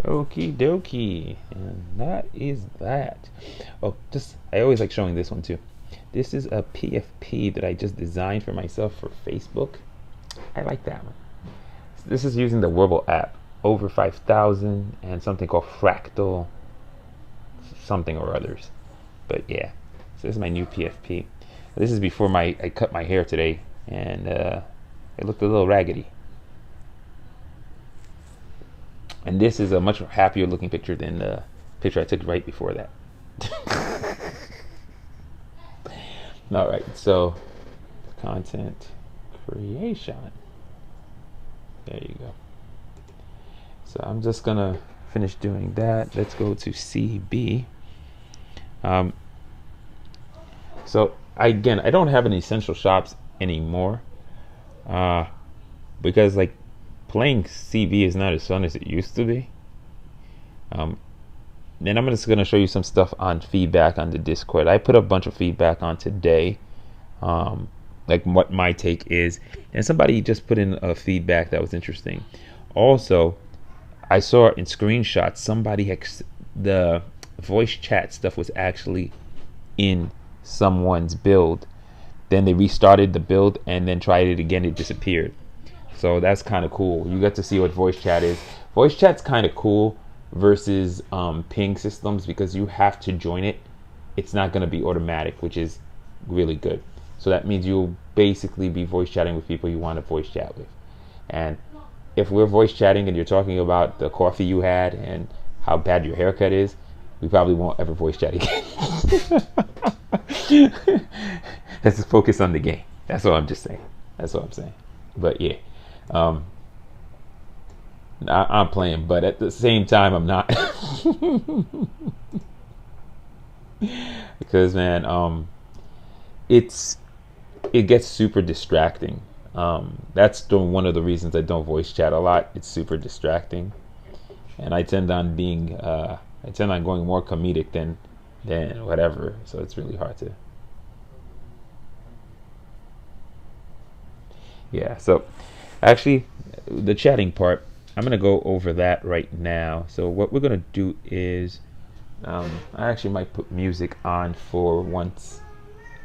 Okie dokie. And that is that. Oh, just, I always like showing this one too. This is a PFP that I just designed for myself for Facebook. I like that one. This is using the Wordle app. Over 5,000 and something called Fractal something or others. But yeah, so this is my new PFP. This is before I cut my hair today, and it looked a little raggedy. And this is a much happier looking picture than the picture I took right before that. All right, so content creation. There you go. So I'm just gonna finish doing that. Let's go to CB. So I don't have any essential shops anymore, because like playing CB is not as fun as it used to be. Then I'm just gonna show you some stuff on feedback on the Discord. I put a bunch of feedback on today, like what my take is, and somebody just put in a feedback that was interesting. Also, I saw in screenshots somebody the voice chat stuff was actually in someone's build. Then they restarted the build and then tried it again. It disappeared. So that's kind of cool. You get to see what voice chat is. Voice chat's kind of cool versus ping systems because you have to join it. It's not going to be automatic, which is really good. So that means you'll basically be voice chatting with people you want to voice chat with. And if we're voice chatting and you're talking about the coffee you had and how bad your haircut is, we probably won't ever voice chat again. Let's just focus on the game. That's what I'm just saying. That's what I'm saying. But yeah, I'm playing, but at the same time, I'm not. Because man, it gets super distracting. That's one of the reasons I don't voice chat a lot. It's super distracting, and I tend on going more comedic than whatever. So it's really hard to. Yeah. So actually, the chatting part, I'm gonna go over that right now. So what we're gonna do is, I actually might put music on for once,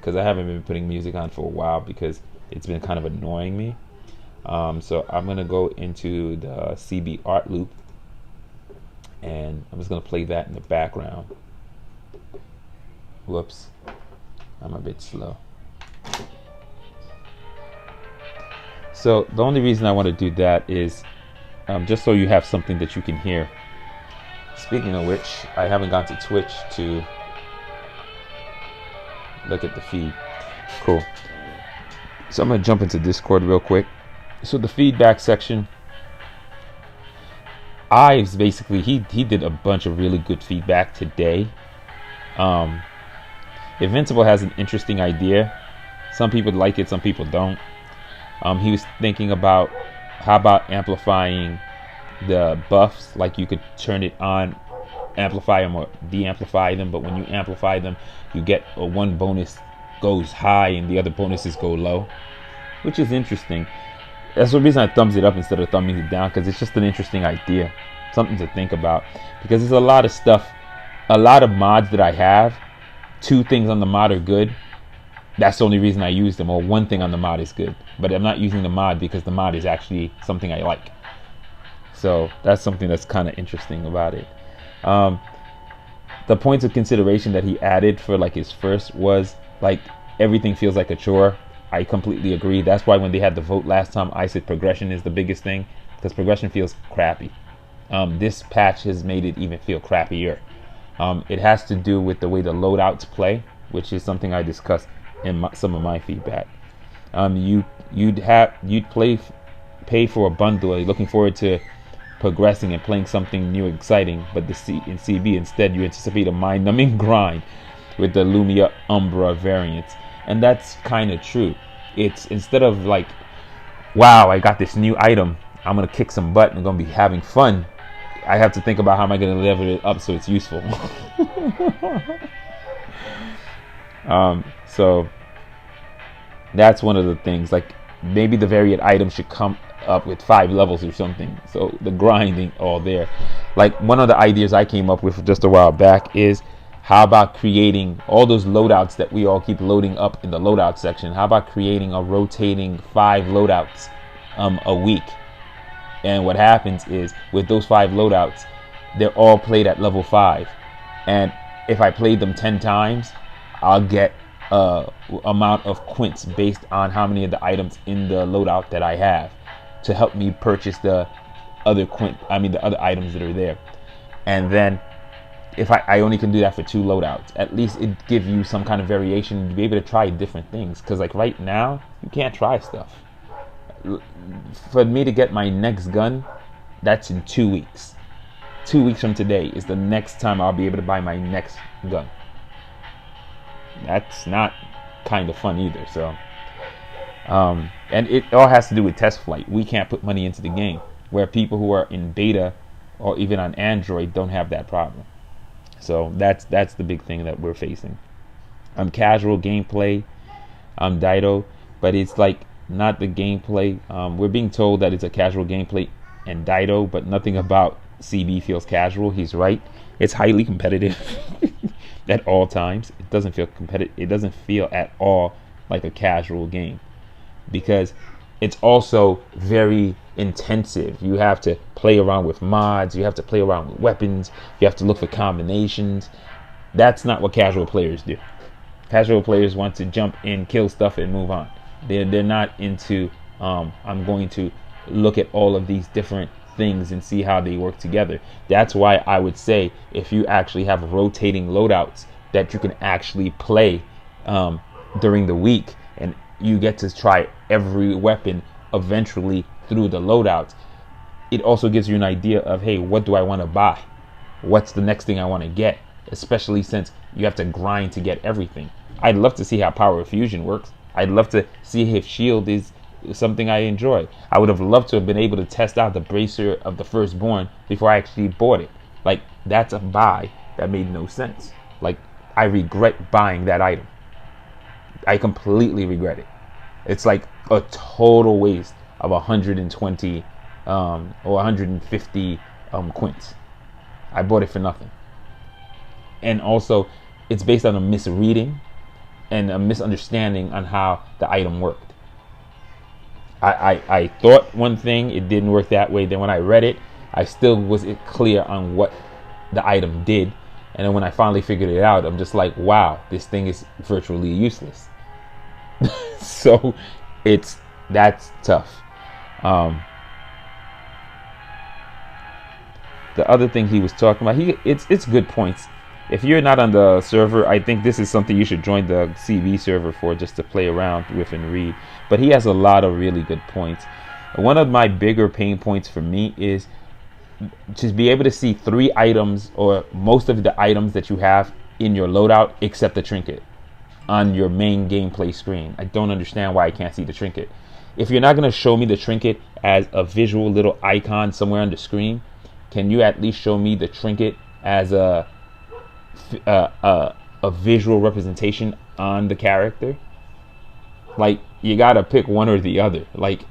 because I haven't been putting music on for a while because it's been kind of annoying me. So I'm gonna go into the CB art loop, and I'm just gonna play that in the background. Whoops, I'm a bit slow. So the only reason I want to do that is just so you have something that you can hear. Speaking of which, I haven't gone to Twitch to look at the feed. Cool. So I'm going to jump into Discord real quick. So the feedback section, Ives basically, he did a bunch of really good feedback today. Invincible has an interesting idea. Some people like it, some people don't. He was thinking about how about amplifying the buffs, like you could turn it on, amplify them or de-amplify them, but when you amplify them, you get one bonus goes high and the other bonuses go low, which is interesting. That's the reason I thumbs it up instead of thumbing it down, because it's just an interesting idea, something to think about, because there's a lot of stuff, a lot of mods that I have. 2 things on the mod are good. That's the only reason I use them, or 1 thing on the mod is good, but I'm not using the mod because the mod is actually something I like. So that's something that's kind of interesting about it. The points of consideration that he added for like his first was like everything feels like a chore. I completely agree. That's why when they had the vote last time, I said progression is the biggest thing, because progression feels crappy. This patch has made it even feel crappier. It has to do with the way the loadouts play, which is something I discussed in some of my feedback. You'd pay for a bundle, looking forward to progressing and playing something new and exciting, but in CB instead you anticipate a mind-numbing grind with the Lumia Umbra variants, and that's kind of true. It's instead of like, wow, I got this new item, I'm gonna kick some butt and I'm gonna be having fun, I have to think about how am I gonna level it up so it's useful. So that's one of the things. Like maybe the variant item should come up with 5 levels or something. So the grinding all there. Like one of the ideas I came up with just a while back is, how about creating all those loadouts that we all keep loading up in the loadout section? How about creating a rotating 5 loadouts a week? And what happens is, with those 5 loadouts, they're all played at level 5. And if I played them 10 times, I'll get amount of quints based on how many of the items in the loadout that I have, to help me purchase the other the other items that are there. And then if I only can do that for 2 loadouts, at least it give you some kind of variation to be able to try different things. Because like right now, you can't try stuff. For me to get my next gun, that's in 2 weeks. 2 weeks from today is the next time I'll be able to buy my next gun. That's not kind of fun either. So and it all has to do with test flight. We can't put money into the game, where people who are in beta or even on Android don't have that problem. So that's the big thing that we're facing. Casual gameplay, Dido, but it's like not the gameplay. We're being told that it's a casual gameplay and Dido, but nothing about CB feels casual. He's right. It's highly competitive at all times. It doesn't feel competitive. It doesn't feel at all like a casual game, because it's also very intensive. You have to play around with mods. You have to play around with weapons. You have to look for combinations. That's not what casual players do. Casual players want to jump in, kill stuff, and move on. They're not into I'm going to look at all of these different things and see how they work together. That's why I would say, if you actually have rotating loadouts that you can actually play during the week, and you get to try every weapon eventually through the loadouts, it also gives you an idea of, hey, what do I want to buy? What's the next thing I want to get? Especially since you have to grind to get everything. I'd love to see how Power of Fusion works. I'd love to see if Shield is something I enjoy. I would have loved to have been able to test out the Bracer of the Firstborn before I actually bought it. Like, that's a buy that made no sense. Like, I regret buying that item. I completely regret it. It's like a total waste of 120 or 150 quints. I bought it for nothing. And also, it's based on a misreading and a misunderstanding on how the item worked. I thought one thing, it didn't work that way. Then when I read it, I still wasn't clear on what the item did. And then when I finally figured it out, I'm just like, wow, this thing is virtually useless. So that's tough. The other thing he was talking about, it's good points. If you're not on the server, I think this is something you should join the CV server for, just to play around with and read. But he has a lot of really good points. One of my bigger pain points for me is to be able to see 3 items, or most of the items that you have in your loadout except the trinket, on your main gameplay screen. I don't understand why I can't see the trinket. If you're not going to show me the trinket as a visual little icon somewhere on the screen, can you at least show me the trinket as a visual representation on the character? Like, you gotta pick one or the other. Like,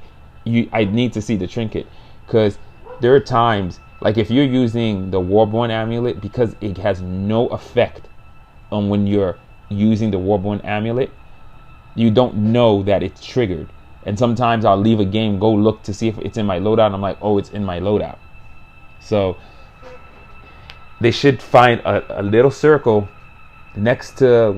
I need to see the trinket, because there are times, like if you're using the Warborn amulet, because it has no effect on when you're using the Warborn amulet, you don't know that it's triggered. And sometimes I'll leave a game, go look to see if it's in my loadout, and I'm like, oh, it's in my loadout. So they should find a little circle next to,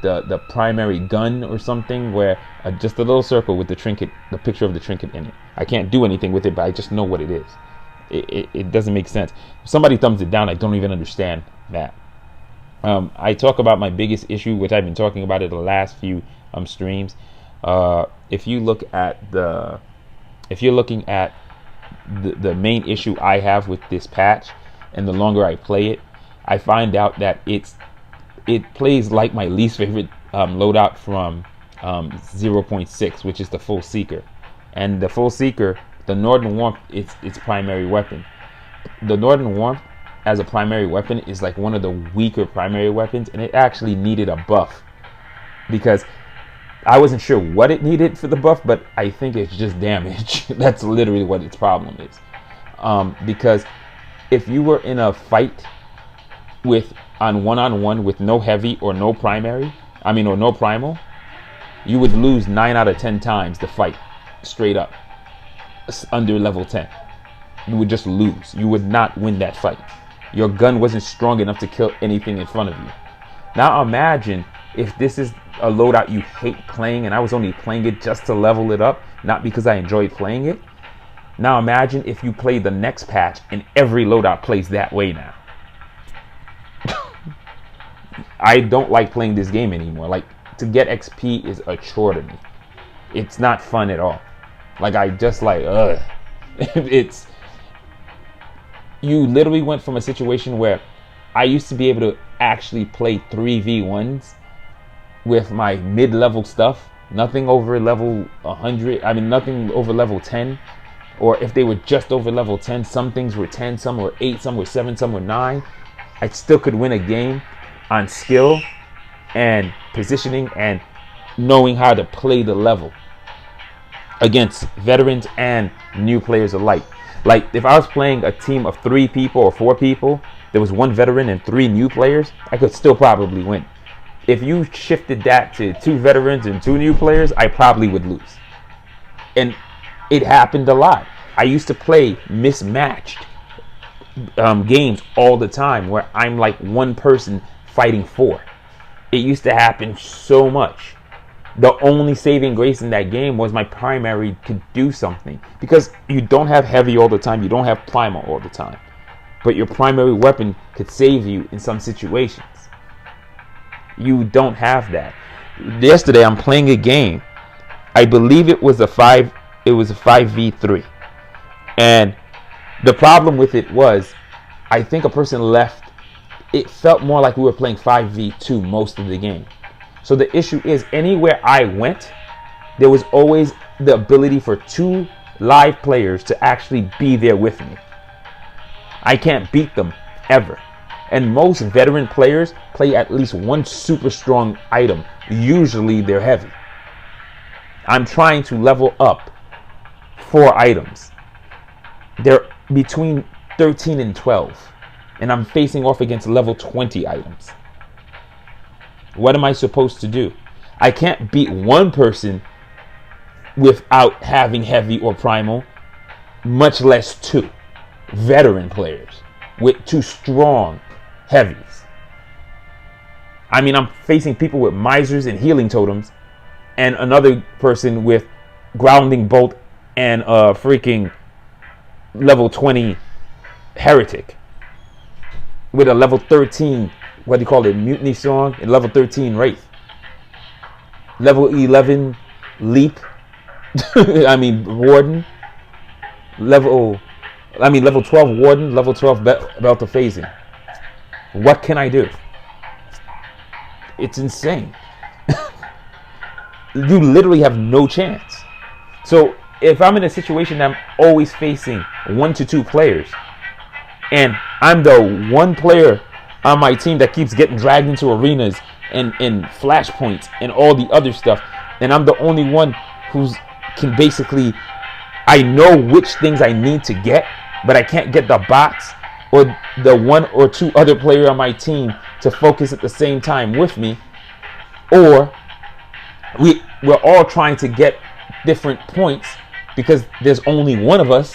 the primary gun or something, where just a little circle with the trinket, the picture of the trinket in it. I can't do anything with it, but I just know what it is. It doesn't make sense. If somebody thumbs it down, I don't even understand that. I talk about my biggest issue, which I've been talking about in the last few streams. If you're looking at the the main issue I have with this patch, and the longer I play it, I find out that it plays like my least favorite loadout from 0.6, which is the Full Seeker. And the Full Seeker, the Northern Warmth, its primary weapon. The Northern Warmth as a primary weapon is like one of the weaker primary weapons, and it actually needed a buff, because I wasn't sure what it needed for the buff, but I think it's just damage. That's literally what its problem is. Because if you were in a fight with on one with no heavy or no primary, or no primal, you would lose 9 out of 10 times the fight straight up under level 10. You would just lose. You would not win that fight. Your gun wasn't strong enough to kill anything in front of you. Now imagine if this is a loadout you hate playing and I was only playing it just to level it up, not because I enjoyed playing it. Now imagine if you play the next patch and every loadout plays that way now. I don't like playing this game anymore. Like, to get XP is a chore to me. It's not fun at all. Like, I just like, ugh. It's, you literally went from a situation where I used to be able to actually play 3v1s with my mid-level stuff, nothing over level 100, nothing over level 10, or if they were just over level 10, some things were 10, some were 8, some were 7, some were 9, I still could win a game on skill and positioning and knowing how to play the level against veterans and new players alike. Like, if I was playing a team of 3 people or 4 people, there was 1 veteran and 3 new players, I could still probably win. If you shifted that to 2 veterans and 2 new players, I probably would lose. And it happened a lot. I used to play mismatched games all the time where I'm like one person fighting 4. It used to happen so much. The only saving grace in that game was my primary could do something, because you don't have heavy all the time, you don't have primal all the time, but your primary weapon could save you in some situations. You don't have that. Yesterday I'm playing a game, I believe it was a 5v3, and the problem with it was, I think a person left. It felt more like we were playing 5v2 most of the game. So the issue is, anywhere I went, there was always the ability for 2 live players to actually be there with me. I can't beat them ever. And most veteran players play at least 1 super strong item. Usually they're heavy. I'm trying to level up 4 items. They're between 13 and 12. And I'm facing off against level 20 items. What am I supposed to do? I can't beat 1 person without having heavy or primal, much less 2 veteran players with 2 strong heavies. I'm facing people with misers and healing totems, and another person with grounding bolt and a freaking level 20 heretic with a level 13, what do you call it, mutiny song, and level 13 wraith, level 11 leap, warden, level 12 warden, level 12 belt of phasing. What can I do? It's insane. You literally have no chance. So if I'm in a situation that I'm always facing 1 to 2 players, and I'm the 1 player on my team that keeps getting dragged into arenas and flashpoints and all the other stuff, and I'm the only one who's can basically, I know which things I need to get, but I can't get the bots or the 1 or 2 other player on my team to focus at the same time with me, or we're all trying to get different points because there's only 1 of us,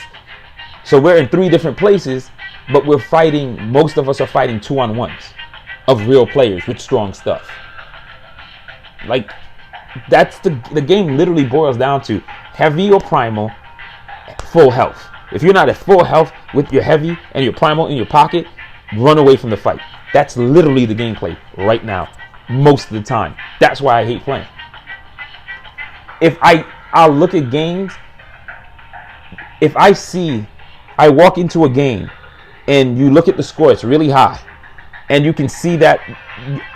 so we're in 3 different places, but we're fighting, most of us are fighting 2-on-1s of real players with strong stuff. Like, that's the game literally boils down to heavy or primal, full health. If you're not at full health with your heavy and your primal in your pocket, run away from the fight. That's literally the gameplay right now, most of the time. That's why I hate playing. I'll look at games, if I walk into a game and you look at the score, it's really high, and you can see that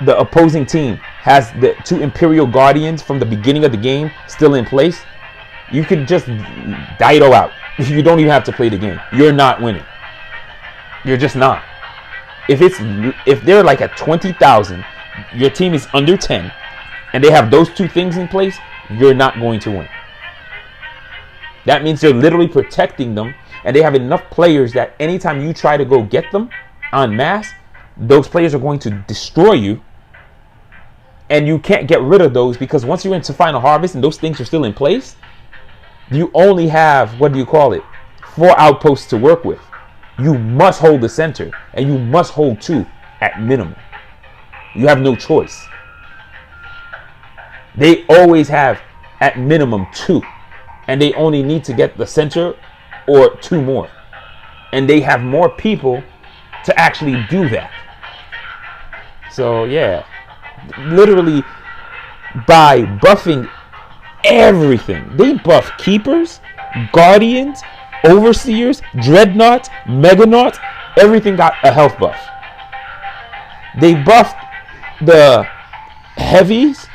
the opposing team has the 2 Imperial Guardians from the beginning of the game still in place, you can just Dido out. You don't even have to play the game. You're not winning. You're just not. If they're like at 20,000, your team is under 10, and they have those two things in place, you're not going to win. That means they're literally protecting them, and they have enough players that anytime you try to go get them en masse, those players are going to destroy you, and you can't get rid of those, because once you're into Final Harvest and those things are still in place, you only have, 4 outposts to work with. You must hold the center, and you must hold 2 at minimum. You have no choice. They always have at minimum 2, and they only need to get the center or 2 more, and they have more people to actually do that. So yeah, literally by buffing everything, they buff keepers, guardians, overseers, dreadnoughts, meganauts. Everything got a health buff. They buffed the heavies,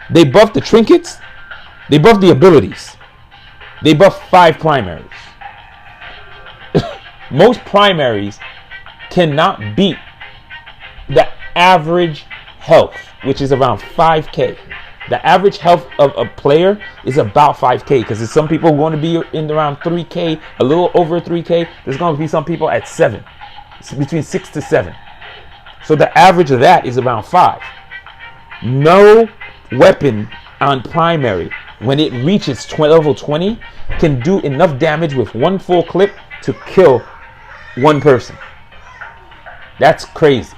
they buffed the trinkets, they buffed the abilities, they buffed 5 primaries. Most primaries cannot beat the average health, which is around 5k. The average health of a player is about 5k, because some people are going to be in around 3k, a little over 3k. There's going to be some people at 7. It's between 6 to 7. So the average of that is around 5. No weapon on primary, when it reaches level 20, can do enough damage with 1 full clip to kill 1 person. That's crazy.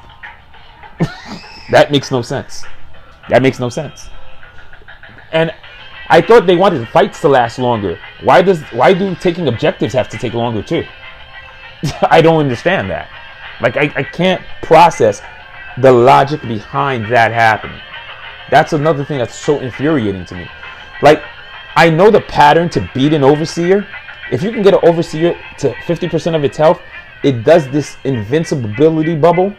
That makes no sense. That makes no sense. And I thought they wanted fights to last longer. Why do taking objectives have to take longer too? I don't understand that. Like, I can't process the logic behind that happening. That's another thing that's so infuriating to me. Like, I know the pattern to beat an overseer. If you can get an overseer to 50% of its health, it does this invincibility bubble,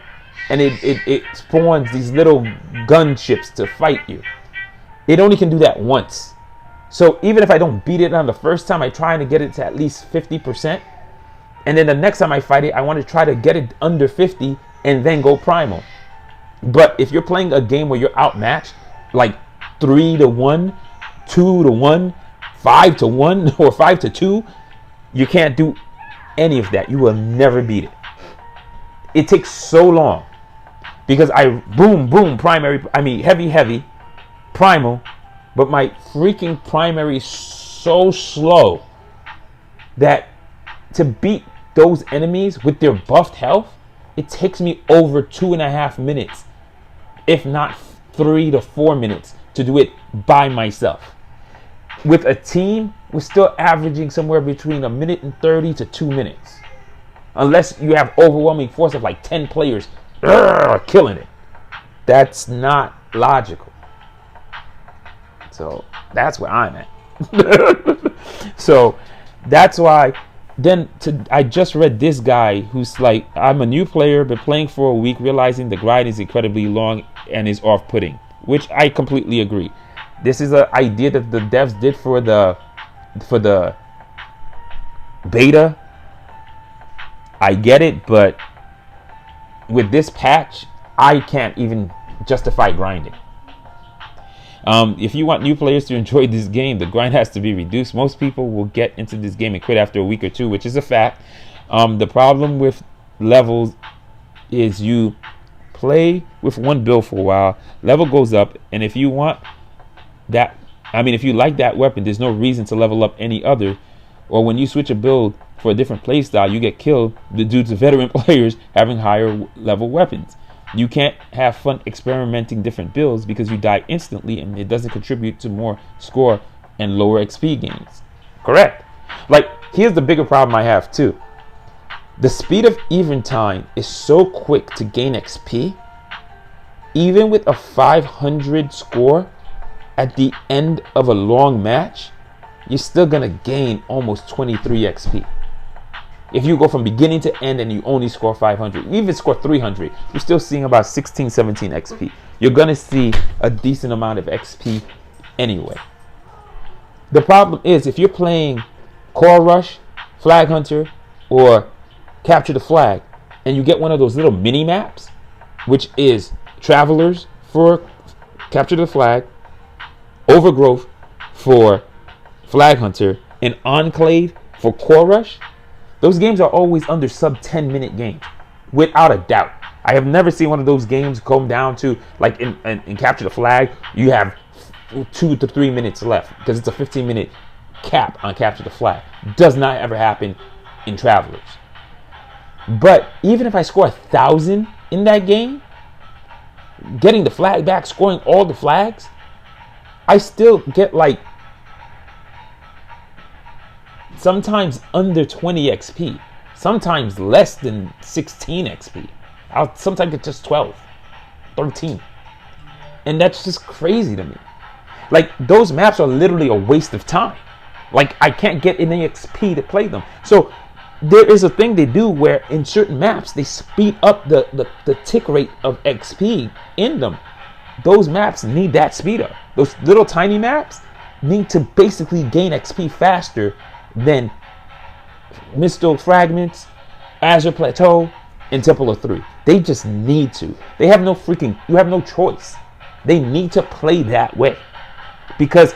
and it spawns these little gunships to fight you. It only can do that once. So even if I don't beat it on the first time, I try to get it to at least 50%. And then the next time I fight it, I want to try to get it under 50 and then go primal. But if you're playing a game where you're outmatched, like 3-1, 2-1, 5-1, or 5-2, you can't do any of that. You will never beat it. It takes so long, because I boom primary, heavy primal, but my freaking primary is so slow that to beat those enemies with their buffed health, it takes me over 2.5 minutes, if not 3 to 4 minutes, to do it by myself. With a team, we're still averaging somewhere between 1 minute and 30 to 2 minutes. Unless you have overwhelming force of like 10 players killing it. That's not logical. So that's where I'm at. So that's why I just read this guy who's like, I'm a new player, but playing for a week, realizing the grind is incredibly long and is off-putting, which I completely agree. This is an idea that the devs did for the beta. I get it, but with this patch, I can't even justify grinding. If you want new players to enjoy this game, the grind has to be reduced. Most people will get into this game and quit after a week or 2, which is a fact. The problem with levels is you play with one build for a while, level goes up, and if you want that, if you like that weapon, there's no reason to level up any other. Or when you switch a build for a different playstyle, you get killed due to veteran players having higher level weapons. You can't have fun experimenting different builds because you die instantly, and it doesn't contribute to more score and lower XP gains. Correct. Like, here's the bigger problem I have too. The speed of Eventide is so quick to gain XP. Even with a 500 score at the end of a long match, you're still gonna gain almost 23 XP. If you go from beginning to end and you only score 500, you even score 300, you're still seeing about 16, 17 XP. You're gonna see a decent amount of XP anyway. The problem is, if you're playing Core Rush, Flag Hunter, or Capture the Flag, and you get one of those little mini maps, which is Travelers for Capture the Flag, Overgrowth for Flag Hunter, and Enclave for Core Rush, those games are always under sub 10-minute games, without a doubt. I have never seen one of those games come down to, like in Capture the Flag, you have 2 to 3 minutes left because it's a 15-minute cap on Capture the Flag. Does not ever happen in Travelers. But even if I score 1,000 in that game, getting the flag back, scoring all the flags, I still get like sometimes under 20 XP, sometimes less than 16 XP. I'll sometimes get just 12, 13. And that's just crazy to me. Like, those maps are literally a waste of time. Like, I can't get any XP to play them. So there is a thing they do where in certain maps they speed up the tick rate of XP in them. Those maps need that speed up. Those little tiny maps need to basically gain XP faster than Mistle Fragments, Azure Plateau, and Temple of Three. They just need to. They have no freaking, you have no choice. They need to play that way. Because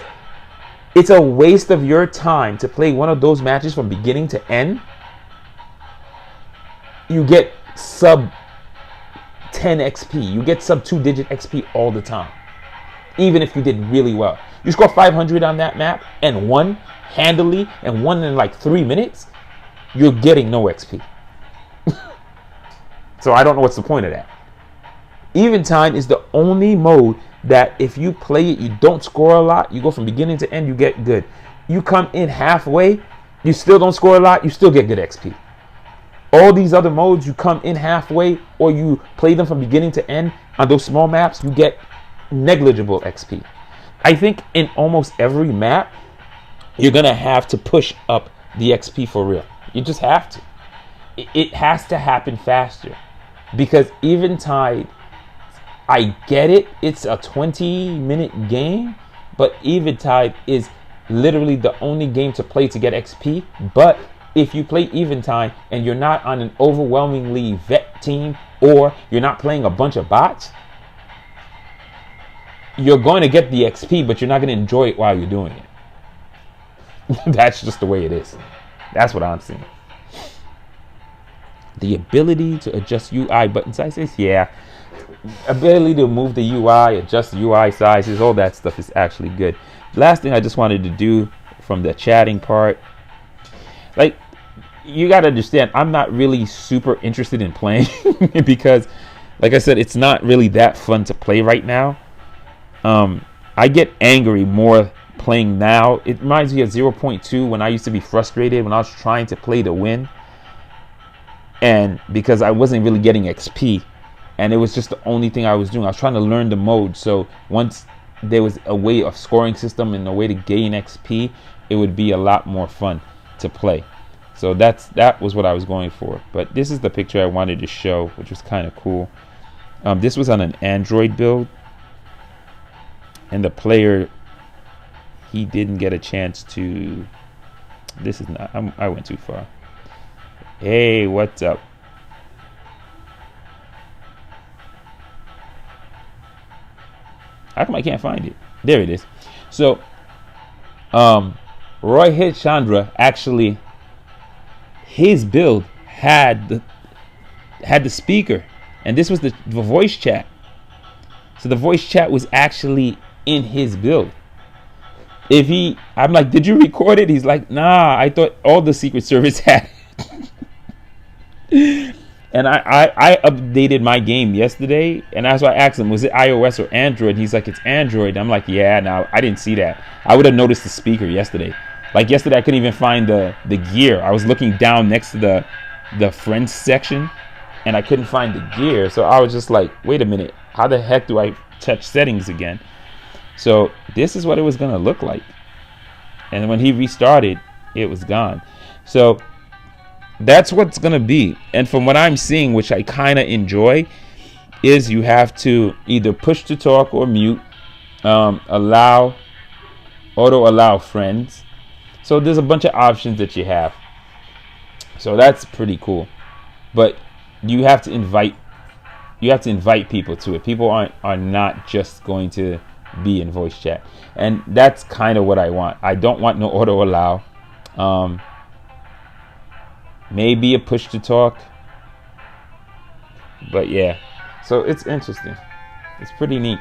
it's a waste of your time to play one of those matches from beginning to end. You get sub 10 XP. You get sub 2-digit XP all the time. Even if you did really well. You score 500 on that map and won handily and won in like 3 minutes, you're getting no XP. So I don't know what's the point of that. Eventide is the only mode that if you play it, you don't score a lot. You go from beginning to end, you get good. You come in halfway, you still don't score a lot, you still get good XP. All these other modes, you come in halfway or you play them from beginning to end on those small maps, you get negligible XP. I think in almost every map, you're going to have to push up the XP for real. You just have to. It has to happen faster. Because Eventide, I get it, it's a 20-minute game, but Eventide is literally the only game to play to get XP. But if you play Eventide and you're not on an overwhelmingly vet team or you're not playing a bunch of bots, you're going to get the XP, but you're not going to enjoy it while you're doing it. That's just the way it is. That's what I'm seeing. The ability to adjust UI button sizes, yeah. Ability to move the UI, adjust UI sizes, all that stuff is actually good. Last thing I just wanted to do from the chatting part, like, you got to understand, I'm not really super interested in playing because, like I said, it's not really that fun to play right now. I get angry more playing now. It reminds me of 0.2 when I used to be frustrated when I was trying to play to win. And because I wasn't really getting XP. And it was just the only thing I was doing. I was trying to learn the mode. So once there was a way of scoring system and a way to gain XP, it would be a lot more fun to play. So that was what I was going for. But this is the picture I wanted to show, which was kind of cool. This was on an Android build. And the player, he didn't get a chance to... This is not... I went too far. Hey, what's up? How come I can't find it? There it is. So, Rohit Chandra actually, his build had the speaker, and this was the voice chat. So the voice chat was actually in his build. I'm like, did you record it? He's like, nah, I thought all the Secret Service had it. And I updated my game yesterday, and that's why I asked him, was it iOS or Android? He's like, it's Android. I'm like, yeah, no, I didn't see that. I would have noticed the speaker yesterday. Like yesterday, I couldn't even find the gear. I was looking down next to the friends section, and I couldn't find the gear. So I was just like, wait a minute, how the heck do I touch settings again? So this is what it was going to look like. And when he restarted, it was gone. So that's what's going to be. And from what I'm seeing, which I kind of enjoy, is you have to either push to talk or mute, auto allow friends. So there's a bunch of options that you have. So that's pretty cool. But you have to invite people to it. People are not just going to be in voice chat. And that's kind of what I want. I don't want no auto allow. Maybe a push to talk. But yeah, so it's interesting. It's pretty neat.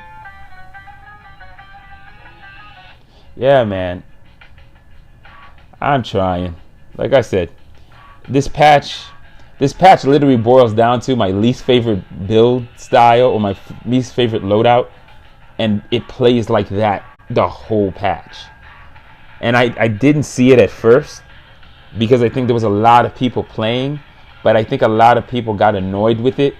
Yeah, man. I'm trying. Like I said, this patch literally boils down to my least favorite build style or my least favorite loadout, and it plays like that the whole patch. And I didn't see it at first because I think there was a lot of people playing, but I think a lot of people got annoyed with it